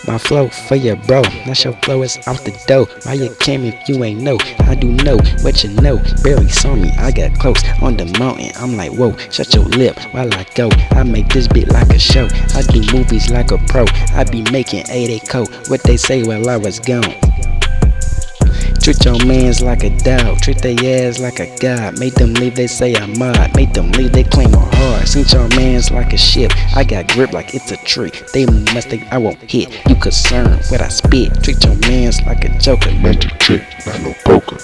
My flow for your bro, not your flow is out the door. Why you came if you ain't know? I do know what you know. Barely saw me, I got close on the mountain. I'm like, whoa, shut your lip while I go. I make this beat like a show. I do movies like a pro. I be making 80 coat. What they say while I was gone. Treat your mans like a dog, treat their ass like a god. Make them leave, they say I'm mod. Make them leave, they claim I'm hard. Sink your mans like a ship, I got grip like it's a tree. They must think I won't hit, you concerned what I spit. Treat your mans like a joker. Mental trick, not no poker.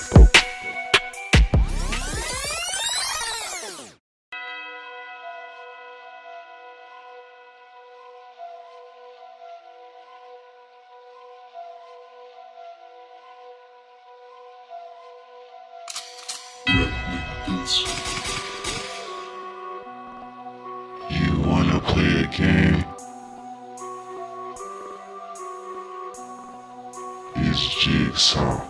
You wanna play a game? It's Jigsaw.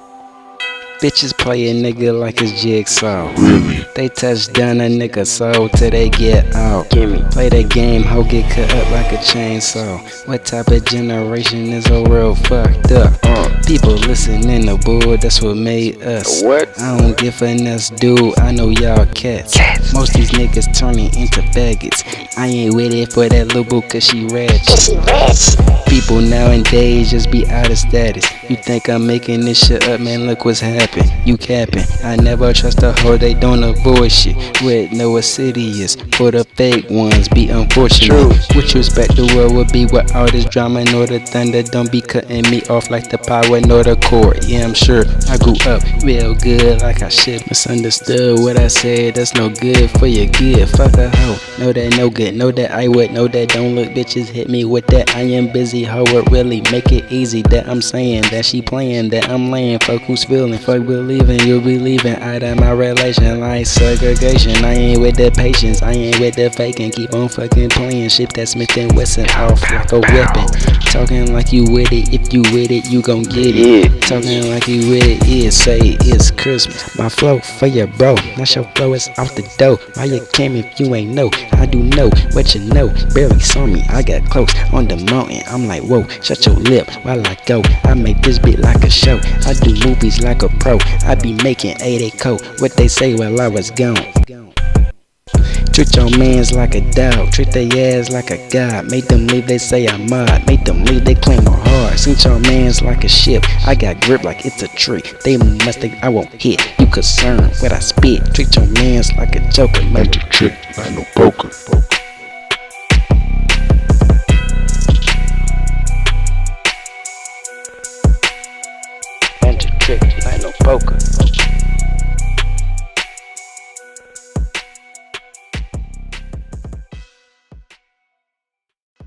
Bitches play a nigga like it's Jigsaw. Really? They touch down a nigga soul till they get out. Gimme. Play the game, hoe get cut up like a chainsaw. What type of generation is a real fucked up? People listening to bull, that's what made us. What? I don't give a nuts, dude. I know y'all cats. Most these niggas turning into faggots. I ain't with it for that little boo cause she ratchet. People nowadays just be out of status. You think I'm making this shit up, man? Look what's happened. You capping. I never trust a hoe, they don't avoid shit. With no assiduous for the fake ones, be unfortunate. True. What you expect the world would be with all this drama nor the thunder? Don't be cutting me off like the power nor the cord. Yeah, I'm sure I grew up real good like I should. Misunderstood what I said, that's no good for your good. Fuck a hoe, know that no good. Know that I would, know that don't look. Bitches hit me with that I am busy hoe. It really make it easy that I'm saying that she playing, that I'm laying. Fuck who's feeling, fuck believing. You'll be leaving out of my relation like segregation. I ain't with the patience, I ain't with the faking. Keep on fucking playing. Ship that Smith and Wesson off like a weapon. Talking like you with it, if you with it, you gon' get it. Talking like you with it, yeah, say it's Christmas. My flow for your bro, not your flow is out the door. Why you came if you ain't know? I do know what you know. Barely saw me, I got close on the mountain. I'm like, whoa, shut your lip while I go. I make this beat like a show. I do movies like a pro. I be making 80 coat. What they say while I was gone. Treat your mans like a dog, treat their ass like a god. Make them leave, they say I'm mod. Make them leave, they claim I'm hard. Sink your mans like a ship, I got grip like it's a tree. They must think I won't hit, you concerned what I spit. Treat your mans like a joker. Mental trick, not no poker. Mental trick, not no poker.